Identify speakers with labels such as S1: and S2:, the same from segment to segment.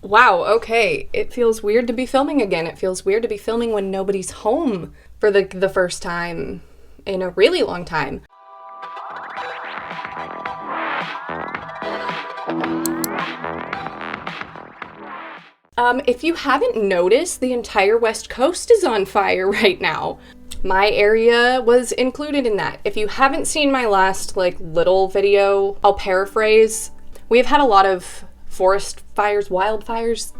S1: Wow, okay. It feels weird to be filming again. It feels weird to be filming when nobody's home for the first time in a really long time. If you haven't noticed, the entire West Coast is on fire right now. My area was included in that. If you haven't seen my last, little video, I'll paraphrase. We've had a lot of forest fires, wildfires,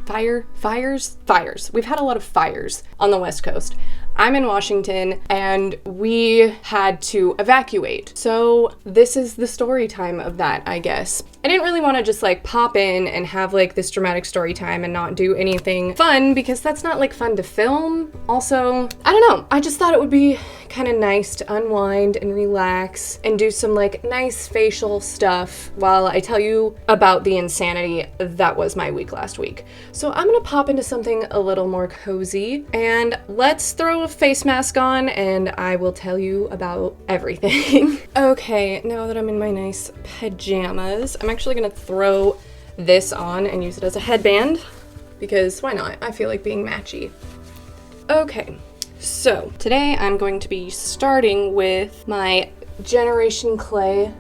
S1: fires. We've had a lot of fires on the West Coast. I'm in Washington, and we had to evacuate. So this is the story time of that, I guess. I didn't really want to just pop in and have this dramatic story time and not do anything fun, because that's not fun to film. Also, I don't know. I just thought it would be kind of nice to unwind and relax and do some nice facial stuff while I tell you about the insanity that was my week last week. So I'm gonna pop into something a little more cozy, and let's throw a face mask on and I will tell you about everything. Okay, now that I'm in my nice pajamas, I'm actually gonna throw this on and use it as a headband, because why not? I feel like being matchy. Okay, so today I'm going to be starting with my Generation Clay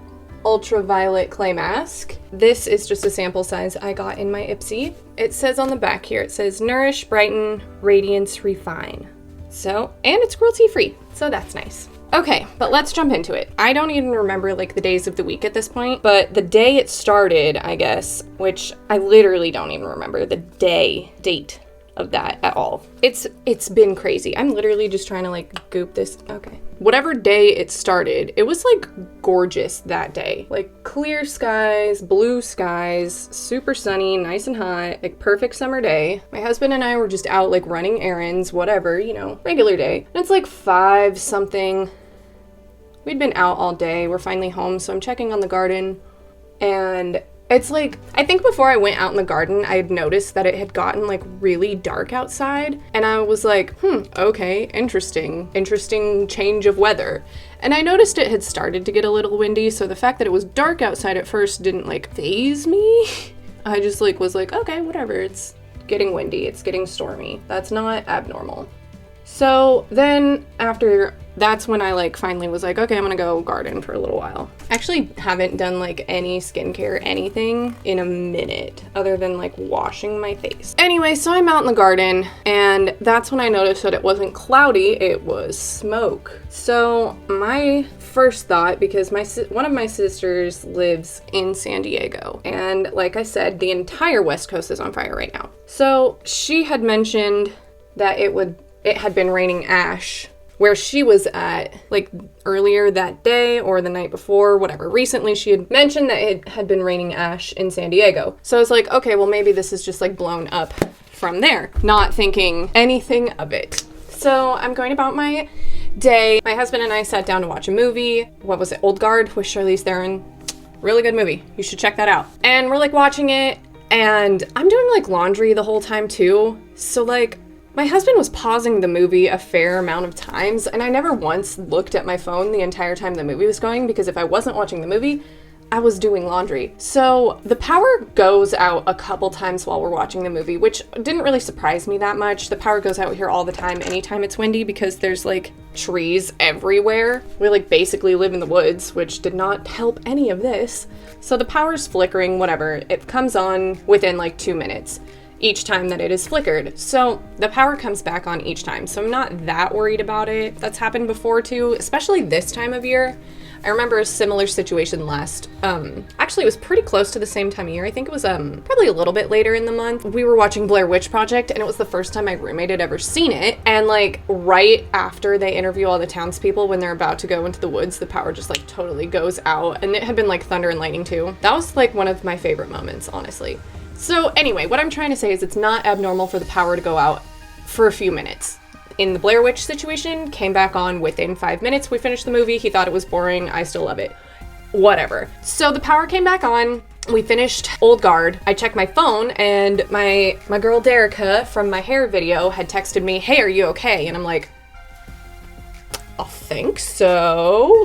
S1: ultraviolet clay mask. This is just a sample size I got in my Ipsy. It says on the back here, it says nourish, brighten, radiance, refine. So, and it's cruelty free, so that's nice. Okay, but let's jump into it. I don't even remember the days of the week at this point, but the day it started, I guess, which I literally don't even remember the date of that at all. It's been crazy. I'm literally just trying to goop this. Okay. Whatever day it started, it was gorgeous that day. Clear skies, blue skies, super sunny, nice and hot, perfect summer day. My husband and I were just out running errands, whatever, regular day. And it's 5 something. We'd been out all day. We're finally home, so I'm checking on the garden, and it's I think before I went out in the garden, I had noticed that it had gotten really dark outside, and I was okay, interesting change of weather. And I noticed it had started to get a little windy, so the fact that it was dark outside at first didn't faze me. I just was okay, whatever, it's getting windy, it's getting stormy. That's not abnormal. So then after, that's when I finally was okay, I'm gonna go garden for a little while. I actually haven't done any skincare, anything in a minute other than washing my face. Anyway, so I'm out in the garden, and that's when I noticed that it wasn't cloudy, it was smoke. So my first thought, because one of my sisters lives in San Diego, and like I said, the entire West Coast is on fire right now. So she had mentioned that it had been raining ash where she was at earlier that day or the night before, whatever. Recently she had mentioned that it had been raining ash in San Diego. So I was okay, well maybe this is just blown up from there, not thinking anything of it. So I'm going about my day. My husband and I sat down to watch a movie. What was it? Old Guard with Charlize Theron. Really good movie. You should check that out. And we're watching it, and I'm doing laundry the whole time too. So my husband was pausing the movie a fair amount of times, and I never once looked at my phone the entire time the movie was going, because if I wasn't watching the movie, I was doing laundry. So the power goes out a couple times while we're watching the movie, which didn't really surprise me that much. The power goes out here all the time, anytime it's windy, because there's trees everywhere. We basically live in the woods, which did not help any of this. So the power's flickering, whatever. It comes on within 2 minutes. Each time that it is flickered. So the power comes back on each time. So I'm not that worried about it. That's happened before too, especially this time of year. I remember a similar situation actually it was pretty close to the same time of year. I think it was probably a little bit later in the month. We were watching Blair Witch Project, and it was the first time my roommate had ever seen it. And right after they interview all the townspeople, when they're about to go into the woods, the power just totally goes out. And it had been thunder and lightning too. That was one of my favorite moments, honestly. So anyway, what I'm trying to say is it's not abnormal for the power to go out for a few minutes. In the Blair Witch situation, came back on within 5 minutes. We finished the movie. He thought it was boring. I still love it. Whatever. So the power came back on. We finished Old Guard. I checked my phone, and my girl Derica from my hair video had texted me, hey, are you okay? And I'm I think so.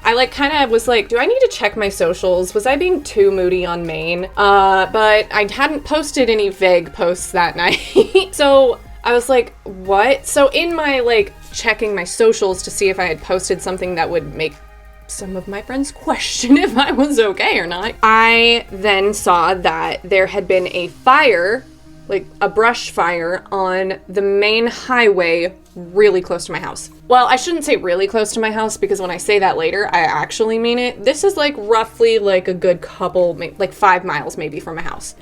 S1: I like kind of was like, do I need to check my socials? Was I being too moody on Maine? But I hadn't posted any vague posts that night. So I was like, what? So in my like checking my socials to see if I had posted something that would make some of my friends question if I was okay or not, I then saw that there had been a fire, like a brush fire on the main highway really close to my house. Well, I shouldn't say really close to my house because when I say that later, I actually mean it. This is like roughly like a good couple, like 5 miles maybe from my house.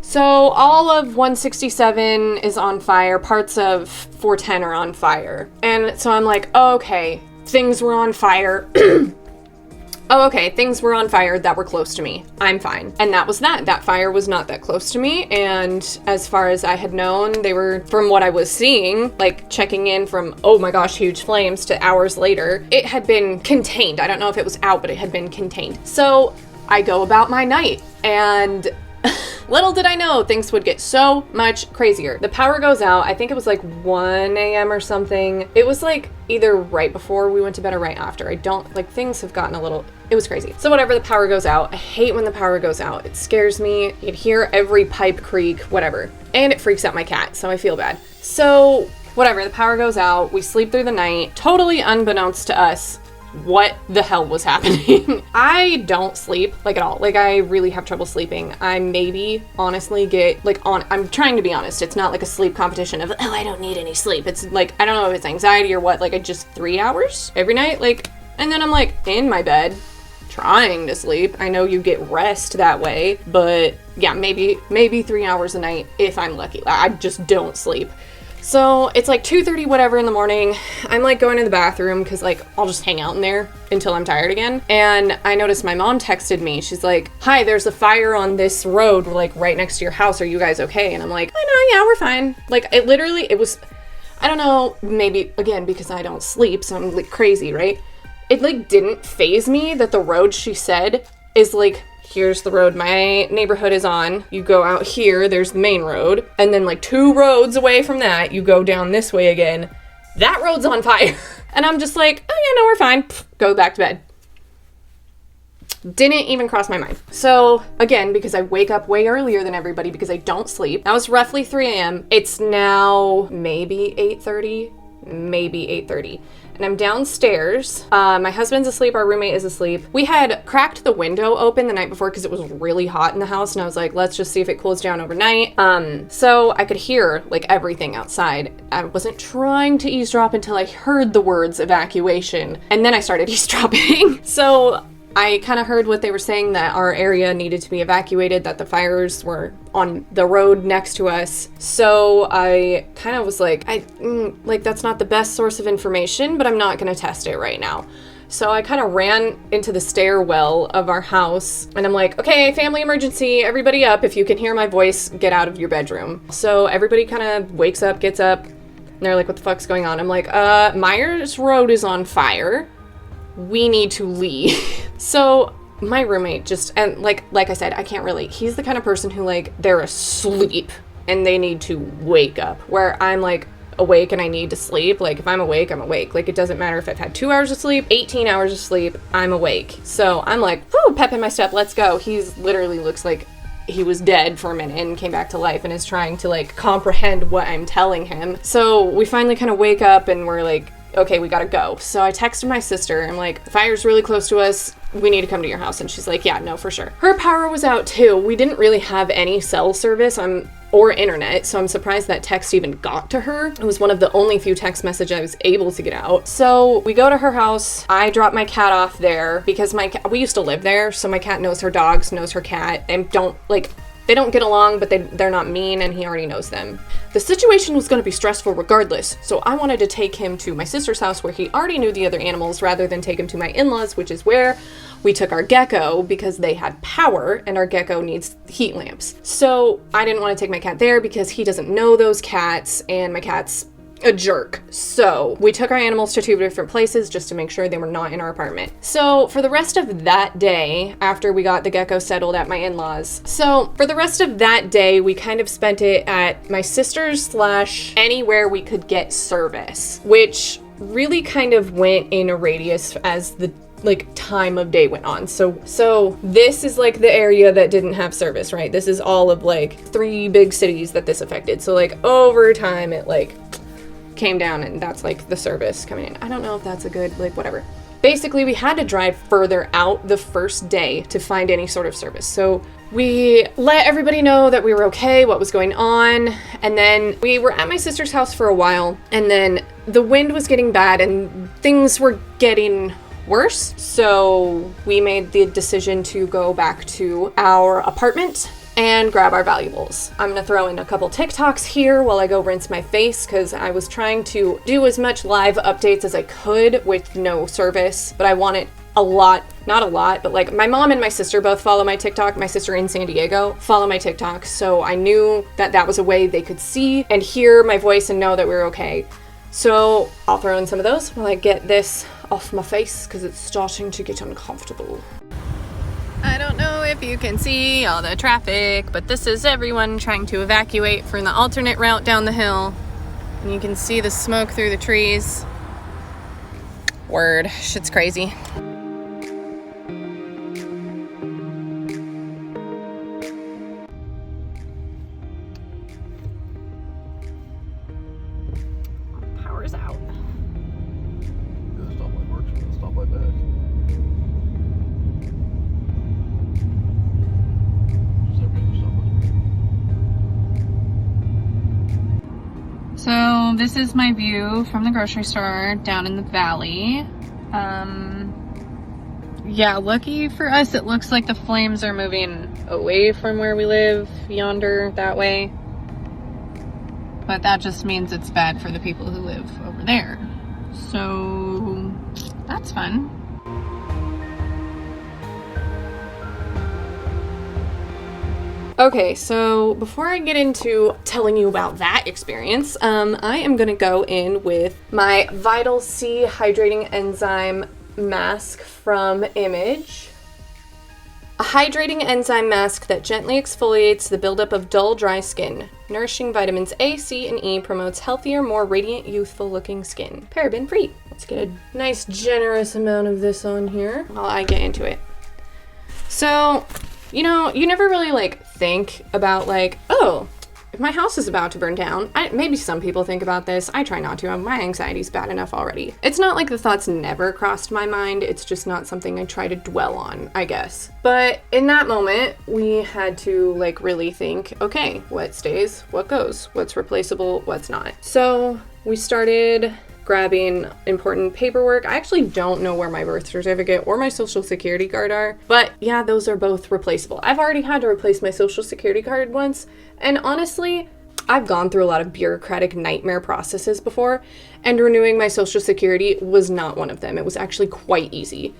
S1: So all of 167 is on fire, parts of 410 are on fire. And so I'm like, oh, okay, things were on fire. Oh, okay, things were on fire that were close to me. I'm fine. And that was that. That fire was not that close to me. And as far as I had known, they were, from what I was seeing, like checking in from, oh my gosh, huge flames to hours later, it had been contained. I don't know if it was out, but it had been contained. So I go about my night and little did I know things would get so much crazier. The power goes out. I think it was like 1 a.m. or something. It was like either right before we went to bed or right after. I don't, like, things have gotten a little, it was crazy. So whatever, the power goes out. I hate when the power goes out. It scares me. You can hear every pipe creak, whatever. And it freaks out my cat, so I feel bad. So whatever, the power goes out. We sleep through the night, totally unbeknownst to us. What the hell was happening? I don't sleep, like, at all. Like, I really have trouble sleeping. I maybe honestly get, like, I'm trying to be honest. It's not like a sleep competition of, oh, I don't need any sleep. It's like, I don't know if it's anxiety or what, like, I just 3 hours every night, like, and then I'm like in my bed trying to sleep. I know you get rest that way, but yeah, maybe 3 hours a night if I'm lucky. I just don't sleep. So it's like 2:30 whatever in the morning. I'm like going to the bathroom because like I'll just hang out in there until I'm tired again. And I noticed my mom texted me. She's like, hi, there's a fire on this road like right next to your house. Are you guys okay? And I'm like, I know, yeah, we're fine. Like it was, I don't know, maybe again because I don't sleep, so I'm like crazy, right? It like didn't faze me that the road she said is like, here's the road my neighborhood is on. You go out here, there's the main road. And then like 2 roads away from that, you go down this way again. That road's on fire. And I'm just like, oh yeah, no, we're fine. Pfft, go back to bed. Didn't even cross my mind. So again, because I wake up way earlier than everybody because I don't sleep. That was roughly 3 a.m. It's now maybe 8:30, maybe 8:30. And I'm downstairs. My husband's asleep. Our roommate is asleep. We had cracked the window open the night before because it was really hot in the house. And I was like, let's just see if it cools down overnight. So I could hear like everything outside. I wasn't trying to eavesdrop until I heard the words evacuation. And then I started eavesdropping. So I kind of heard what they were saying, that our area needed to be evacuated, that the fires were on the road next to us. So I kind of was like, like that's not the best source of information, but I'm not going to test it right now. So I kind of ran into the stairwell of our house and I'm like, okay, family emergency, everybody up. If you can hear my voice, get out of your bedroom. So everybody kind of wakes up, gets up, and they're like, what the fuck's going on? I'm like, Myers Road is on fire. We need to leave. So my roommate just, and like I said, I can't really, he's the kind of person who like, they're asleep and they need to wake up, where I'm like awake and I need to sleep. Like if I'm awake, I'm awake. Like it doesn't matter if I've had 2 hours of sleep, 18 hours of sleep, I'm awake. So I'm like, whoo, pep in my step, let's go. He's literally looks like he was dead for a minute and came back to life and is trying to like comprehend what I'm telling him. So we finally kind of wake up and we're like, okay, we gotta go. So I texted my sister. I'm like, the fire's really close to us. We need to come to your house. And she's like, yeah, no, for sure. Her power was out too. We didn't really have any cell service or internet, so I'm surprised that text even got to her. It was one of the only few text messages I was able to get out. So we go to her house. I drop my cat off there because we used to live there, so my cat knows her dogs, knows her cat, and they don't get along, but they're not mean, and he already knows them. The situation was going to be stressful regardless, so I wanted to take him to my sister's house where he already knew the other animals rather than take him to my in-laws, which is where we took our gecko because they had power and our gecko needs heat lamps. So I didn't want to take my cat there because he doesn't know those cats and my cat's a jerk. So we took our animals to 2 different places just to make sure they were not in our apartment. So for the rest of that day, after we got the gecko settled at my in-laws, so for the rest of that day, we kind of spent it at my sister's / anywhere we could get service, which really kind of went in a radius as the like time of day went on. So this is like the area that didn't have service, right? This is all of like 3 big cities that this affected. So like over time it like came down, and that's like the service coming in. I don't know if that's a good, like, whatever. Basically, we had to drive further out the first day to find any sort of service. So we let everybody know that we were okay, what was going on, and then we were at my sister's house for a while, and then the wind was getting bad and things were getting worse. So we made the decision to go back to our apartment and grab our valuables. I'm gonna throw in a couple TikToks here while I go rinse my face, because I was trying to do as much live updates as I could with no service, but I wanted a lot, not a lot, but like my mom and my sister both follow my TikTok. My sister in San Diego follow my TikTok, so I knew that that was a way they could see and hear my voice and know that we were okay. So I'll throw in some of those while I get this off my face, because it's starting to get uncomfortable. I don't know if you can see all the traffic, but this is everyone trying to evacuate from the alternate route down the hill. And you can see the smoke through the trees. Word, shit's crazy. Power's out.
S2: The stoplight works, the stoplight back.
S1: So this is my view from the grocery store down in the valley. Yeah, lucky for us, it looks like the flames are moving away from where we live, yonder, that way. But that just means it's bad for the people who live over there. So that's fun. Okay, so before I get into telling you about that experience, I am gonna go in with my Vital C Hydrating Enzyme Mask from Image. A hydrating enzyme mask that gently exfoliates the buildup of dull, dry skin. Nourishing vitamins A, C, and E promotes healthier, more radiant, youthful-looking skin. Paraben-free. Let's get a nice, generous amount of this on here while I get into it. So, you know, you never really, like, think about, like, oh, if my house is about to burn down. Maybe some people think about this. I try not to. My anxiety's bad enough already. It's not like the thoughts never crossed my mind. It's just not something I try to dwell on, I guess. But in that moment, we had to, like, really think, okay, what stays, what goes, what's replaceable, what's not. So we started grabbing important paperwork. I actually don't know where my birth certificate or my social security card are, but yeah, those are both replaceable. I've already had to replace my social security card once, and honestly, I've gone through a lot of bureaucratic nightmare processes before, and renewing my social security was not one of them. It was actually quite easy.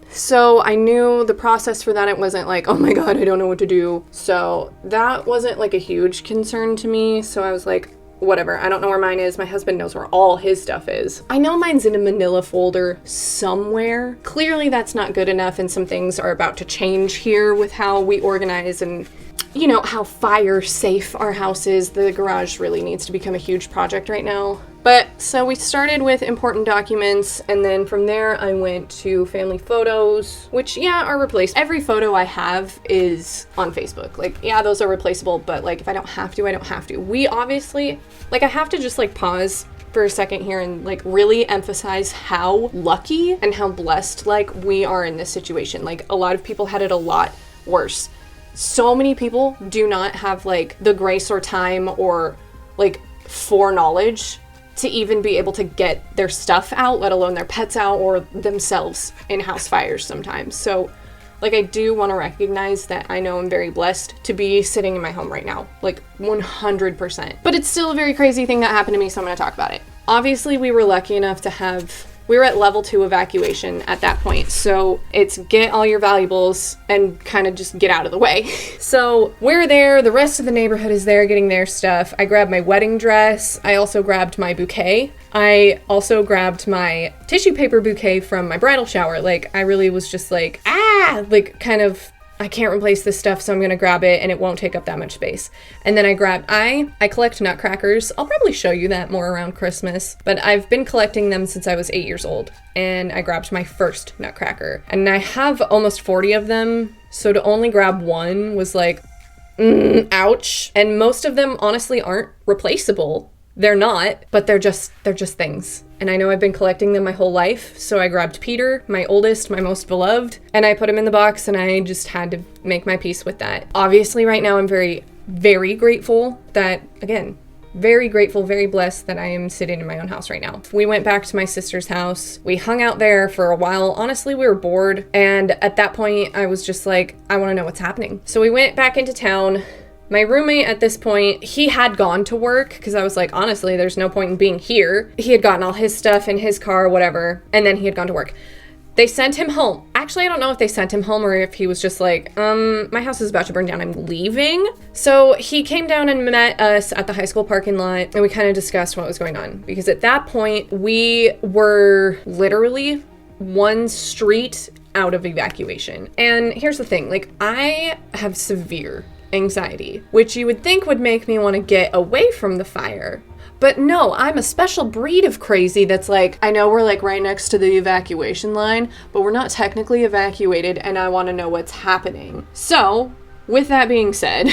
S1: So I knew the process for that. It wasn't like, oh my God, I don't know what to do. So that wasn't like a huge concern to me. So I was like, whatever, I don't know where mine is. My husband knows where all his stuff is. I know mine's in a manila folder somewhere. Clearly that's not good enough, and some things are about to change here with how we organize and, you know, how fire safe our house is. The garage really needs to become a huge project right now. But so we started with important documents, and then from there I went to family photos, which, yeah, are replaced. Every photo I have is on Facebook. Like, yeah, those are replaceable, but like if I don't have to, I don't have to. We obviously, like, I have to just like pause for a second here and like really emphasize how lucky and how blessed like we are in this situation. Like, a lot of people had it a lot worse. So many people do not have like the grace or time or like foreknowledge to even be able to get their stuff out, let alone their pets out or themselves in house fires sometimes. So, like, I do want to recognize that I know I'm very blessed to be sitting in my home right now, like 100%. But it's still a very crazy thing that happened to me, so I'm going to talk about it. Obviously, we were lucky enough to we were at level 2 evacuation at that point. So it's get all your valuables and kind of just get out of the way. So we're there. The rest of the neighborhood is there getting their stuff. I grabbed my wedding dress. I also grabbed my bouquet. I also grabbed my tissue paper bouquet from my bridal shower. Like, I really was just like, like kind of I can't replace this stuff, so I'm gonna grab it and it won't take up that much space. And then I collect nutcrackers. I'll probably show you that more around Christmas, but I've been collecting them since I was 8 years old, and I grabbed my first nutcracker. And I have almost 40 of them, so to only grab one was like, ouch. And most of them honestly aren't replaceable. They're not, but they're just things. And I know I've been collecting them my whole life, so I grabbed Peter, my oldest, my most beloved, and I put him in the box, and I just had to make my peace with that. Obviously, right now I'm very, very grateful that, again, very grateful, very blessed that I am sitting in my own house right now. We went back to my sister's house. We hung out there for a while. Honestly, we were bored, and at that point, I was just like, I want to know what's happening. So we went back into town. My roommate at this point, he had gone to work because I was like, honestly, there's no point in being here. He had gotten all his stuff in his car, whatever, and then he had gone to work. They sent him home. Actually, I don't know if they sent him home or if he was just like, my house is about to burn down, I'm leaving. So he came down and met us at the high school parking lot, and we kind of discussed what was going on. Because at that point, we were literally one street out of evacuation. And here's the thing, like, I have severe anxiety, which you would think would make me want to get away from the fire. But no, I'm a special breed of crazy that's like, I know we're like right next to the evacuation line, but we're not technically evacuated, and I want to know what's happening. So, with that being said,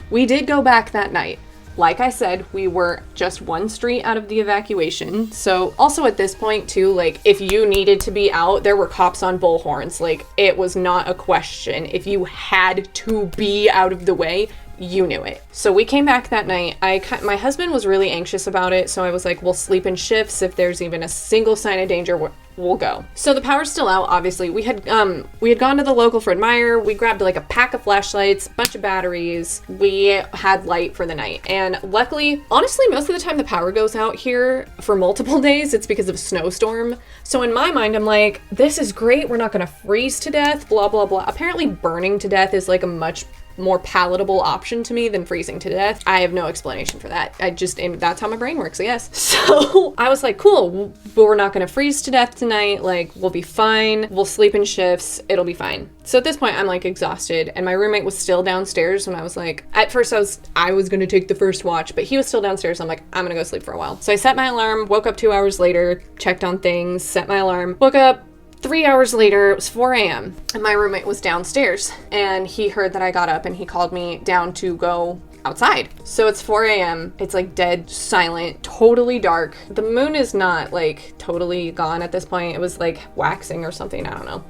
S1: we did go back that night. Like I said, we were just one street out of the evacuation. So also at this point too, like if you needed to be out, there were cops on bullhorns. Like it was not a question. If you had to be out of the way, you knew it. So we came back that night. My husband was really anxious about it. So I was like, we'll sleep in shifts. If there's even a single sign of danger, we'll go. So the power's still out, obviously. We had gone to the local Fred Meyer. We grabbed like a pack of flashlights, a bunch of batteries. We had light for the night. And luckily, honestly, most of the time the power goes out here for multiple days, it's because of a snowstorm. So in my mind, I'm like, this is great. We're not gonna freeze to death, blah, blah, blah. Apparently burning to death is like a much more palatable option to me than freezing to death. I have no explanation for that. That's how my brain works, I guess. So I was like, cool, but we're not gonna freeze to death tonight. Like, we'll be fine. We'll sleep in shifts. It'll be fine. So at this point, I'm like exhausted, and my roommate was still downstairs, and I was like, at first I was gonna take the first watch, but he was still downstairs. I'm like, I'm gonna go sleep for a while. So I set my alarm, woke up 2 hours later, checked on things, set my alarm, woke up. 3 hours later, it was 4 a.m. and my roommate was downstairs, and he heard that I got up and he called me down to go outside. So it's 4 a.m. It's like dead silent, totally dark. The moon is not like totally gone at this point. It was like waxing or something. I don't know.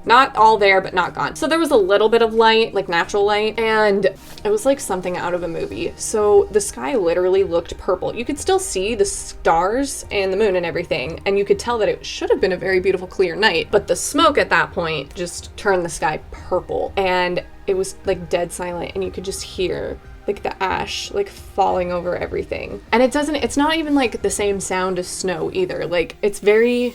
S1: Not all there, but not gone. So there was a little bit of light, like natural light, and it was like something out of a movie. So the sky literally looked purple. You could still see the stars and the moon and everything, and you could tell that it should have been a very beautiful, clear night, but the smoke at that point just turned the sky purple, and it was like dead silent, and you could just hear like the ash like falling over everything. And it's not even like the same sound as snow either. Like it's very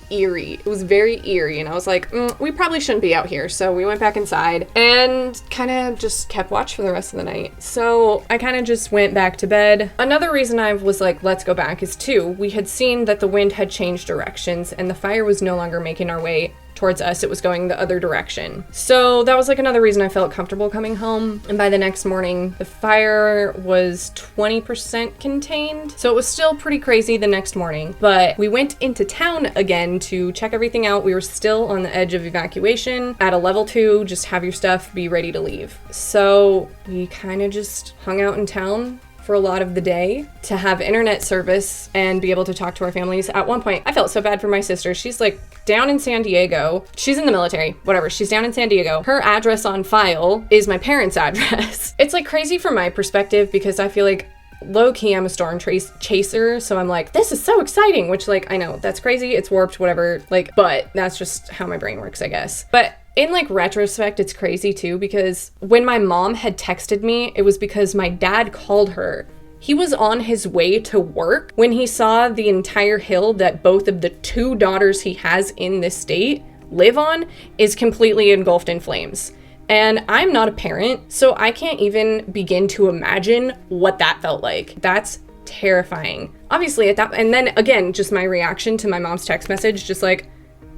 S1: eerie. It was very eerie, and I was like, we probably shouldn't be out here. So we went back inside and kind of just kept watch for the rest of the night. So I kind of just went back to bed. Another reason I was like, let's go back is we had seen that the wind had changed directions and the fire was no longer making our way towards us. It was going the other direction. So that was like another reason I felt comfortable coming home. And by the next morning, the fire was 20% contained. So it was still pretty crazy the next morning, but we went into town again to check everything out. We were still on the edge of evacuation at a level 2, just have your stuff, be ready to leave. So we kind of just hung out in town for a lot of the day to have internet service and be able to talk to our families. At one point, I felt so bad for my sister. She's like down in San Diego. She's in the military, whatever. She's down in San Diego. Her address on file is my parents' address. It's like crazy from my perspective because I feel like low-key I'm a storm chaser, so I'm like, this is so exciting, which like, I know that's crazy, it's warped, whatever, like, but that's just how my brain works, I guess. But in like retrospect, it's crazy too, because when my mom had texted me, it was because my dad called her. He was on his way to work when he saw the entire hill that both of the 2 daughters he has in this state live on is completely engulfed in flames. And I'm not a parent, so I can't even begin to imagine what that felt like. That's terrifying. Obviously at that, and then again, just my reaction to my mom's text message, just like,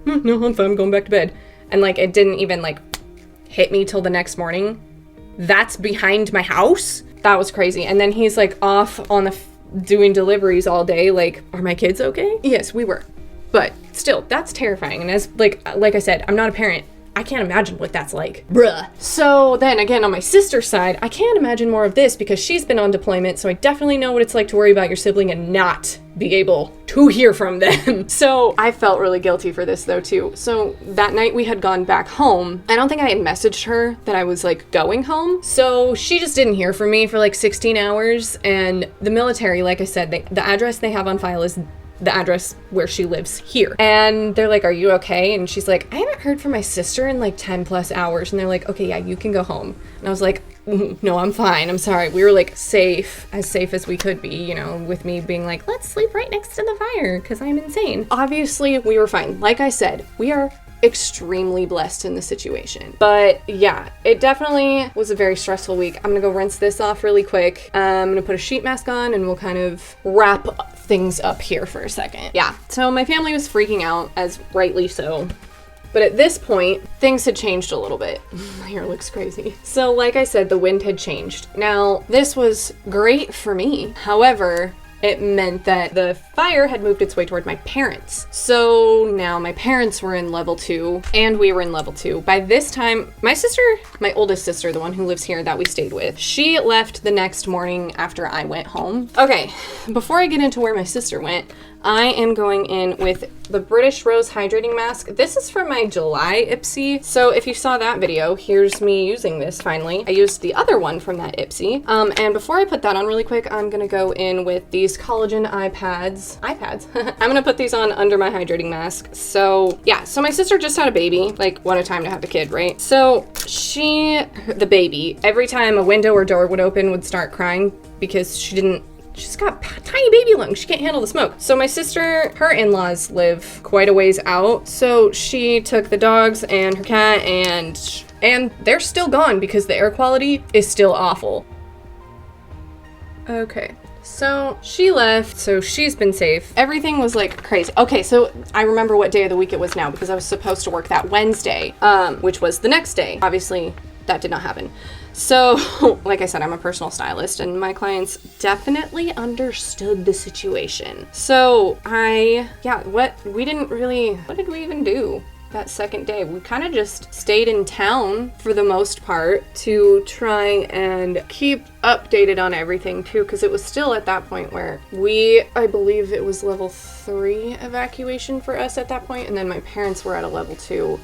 S1: no, I'm fine, I'm going back to bed. And like, it didn't even like hit me till the next morning. That's behind my house. That was crazy. And then he's like off on the doing deliveries all day. Like, are my kids okay? Yes, we were. But still, that's terrifying. And as like I said, I'm not a parent. I can't imagine what that's like. Bruh. So then again, on my sister's side, I can't imagine more of this because she's been on deployment. So I definitely know what it's like to worry about your sibling and not be able to hear from them. So I felt really guilty for this though too. So that night we had gone back home. I don't think I had messaged her that I was like going home. So she just didn't hear from me for like 16 hours. And the military, like I said, the address they have on file is the address where she lives here. And they're like, are you okay? And she's like, I haven't heard from my sister in like 10 plus hours. And they're like, okay, yeah, you can go home. And I was like, no, I'm fine. I'm sorry. We were like as safe as we could be, you know, with me being like, let's sleep right next to the fire because I'm insane. Obviously, we were fine. Like I said, we are extremely blessed in the situation. But yeah, it definitely was a very stressful week. I'm gonna go rinse this off really quick. I'm gonna put a sheet mask on and we'll kind of wrap things up here for a second. Yeah, so my family was freaking out, as rightly so. But at this point, things had changed a little bit. My hair looks crazy. So like I said, the wind had changed. Now, this was great for me. However, it meant that the fire had moved its way toward my parents. So now my parents were in level 2 and we were in level 2. By this time, my sister, my oldest sister, the one who lives here that we stayed with, she left the next morning after I went home. Okay, before I get into where my sister went, I am going in with the British Rose Hydrating Mask. This is from my July Ipsy. So if you saw that video, here's me using this finally. I used the other one from that Ipsy. And before I put that on really quick, I'm gonna go in with these collagen iPads. I'm gonna put these on under my hydrating mask. So yeah, so my sister just had a baby. Like, what a time to have a kid, right? So the baby, every time a window or door would open, would start crying because she's got tiny baby lungs. She can't handle the smoke. So my sister, her in-laws live quite a ways out. So she took the dogs and her cat and they're still gone because the air quality is still awful. Okay. So she left, so she's been safe. Everything was like crazy. Okay, so I remember what day of the week it was now because I was supposed to work that Wednesday, which was the next day. Obviously, that did not happen. So, like I said, I'm a personal stylist and my clients definitely understood the situation. So what did we even do that second day? We kind of just stayed in town for the most part to try and keep updated on everything too, because it was still at that point where I believe it was level 3 evacuation for us at that point, and then my parents were at a level 2.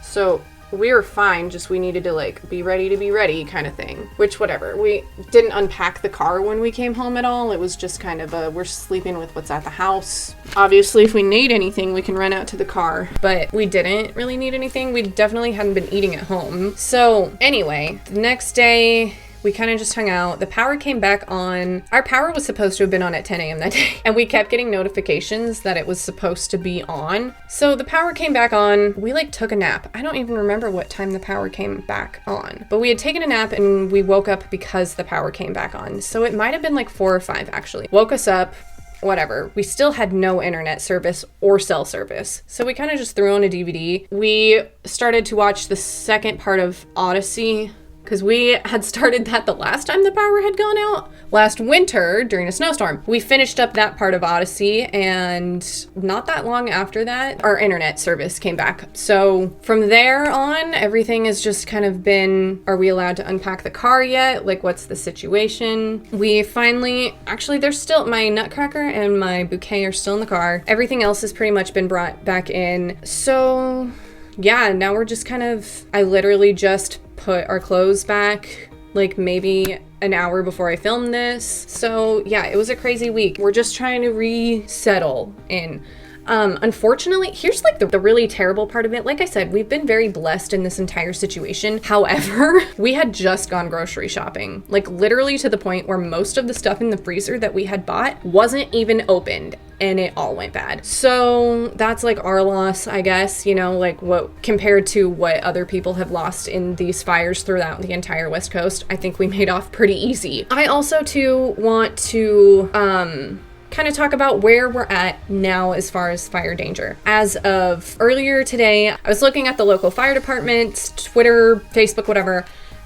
S1: So we were fine, just we needed to like be ready kind of thing, which whatever. We didn't unpack the car when we came home at all. It was just kind of we're sleeping with what's at the house. Obviously, if we need anything, we can run out to the car, but we didn't really need anything. We definitely hadn't been eating at home. So anyway, the next day, we kind of just hung out. The power came back on. Our power was supposed to have been on at 10 a.m. that day, and we kept getting notifications that it was supposed to be on. So the power came back on. We like took a nap. I don't even remember what time the power came back on, but we had taken a nap and we woke up because the power came back on. So it might have been like 4 or 5 actually. Woke us up. Whatever. We still had no internet service or cell service. So we kind of just threw on a DVD. We started to watch the second part of Odyssey, because we had started that the last time the power had gone out, last winter during a snowstorm. We finished up that part of Odyssey, and not that long after that, our internet service came back. So from there on, everything has just kind of been, are we allowed to unpack the car yet? Like, what's the situation? We finally, actually, there's still, my nutcracker and my bouquet are still in the car. Everything else has pretty much been brought back in. So yeah, now we're just kind of, I literally just put our clothes back like maybe an hour before I filmed this. So yeah, it was a crazy week. We're just trying to resettle in. Unfortunately, here's like the really terrible part of it. Like I said, we've been very blessed in this entire situation. However, we had just gone grocery shopping, like literally to the point where most of the stuff in the freezer that we had bought wasn't even opened, and it all went bad. So that's like our loss, I guess, you know, like what compared to what other people have lost in these fires throughout the entire West Coast, I think we made off pretty easy. I also too want to kind of talk about where we're at now as far as fire danger. As of earlier today, I was looking at the local fire department, Twitter, Facebook, whatever,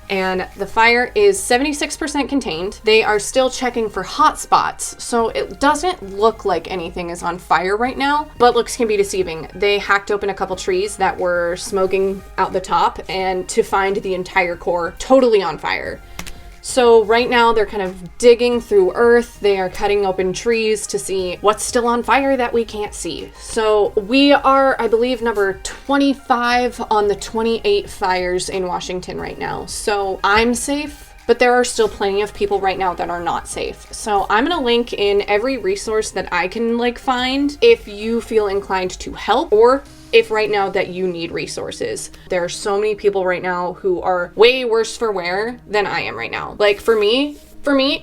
S1: and the fire is 76% contained. They are still checking for hot spots, so it doesn't look like anything is on fire right now, but looks can be deceiving. They hacked open a couple trees that were smoking out the top and to find the entire core totally on fire. So right now they're kind of digging through earth. They are cutting open trees to see what's still on fire that we can't see. So we are, I believe, number 25 on the 28 fires in Washington right now. So I'm safe, but there are still plenty of people right now that are not safe. So I'm gonna link in every resource that I can find if you feel inclined to help, or if right now that you need resources. There are so many people right now who are way worse for wear than I am right now. For me,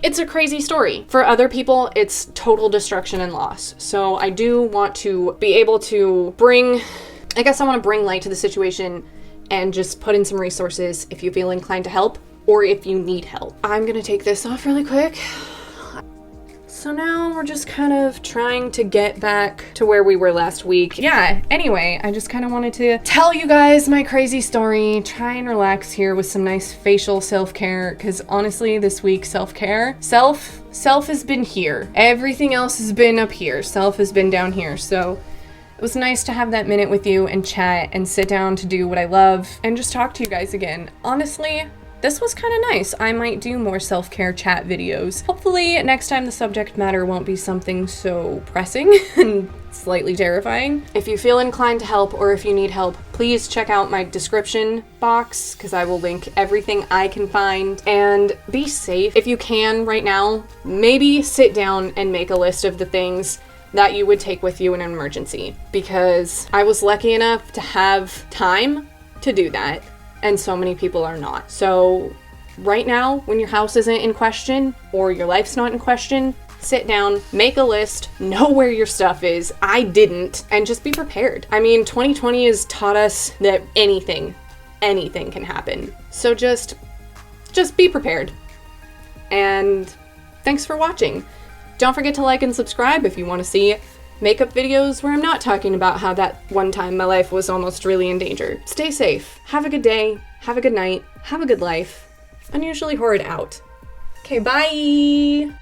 S1: it's a crazy story. For other people, it's total destruction and loss. So I do want to be able to I want to bring light to the situation and just put in some resources if you feel inclined to help or if you need help. I'm gonna take this off really quick. So now we're just kind of trying to get back to where we were last week. Yeah, anyway, I just kind of wanted to tell you guys my crazy story, try and relax here with some nice facial self-care, because honestly, this week, self has been here. Everything else has been up here. Self has been down here. So it was nice to have that minute with you and chat and sit down to do what I love and just talk to you guys again. Honestly, this was kind of nice. I might do more self-care chat videos. Hopefully next time the subject matter won't be something so pressing and slightly terrifying. If you feel inclined to help or if you need help, please check out my description box because I will link everything I can find. And be safe. If you can right now, maybe sit down and make a list of the things that you would take with you in an emergency, because I was lucky enough to have time to do that. And so many people are not. So right now, when your house isn't in question or your life's not in question, sit down, make a list, know where your stuff is. I didn't, and just be prepared. 2020 has taught us that anything can happen. So just be prepared. And thanks for watching. Don't forget to like and subscribe if you want to see makeup videos where I'm not talking about how that one time my life was almost really in danger. Stay safe. Have a good day. Have a good night. Have a good life. Unusually Horrid out. Okay, bye!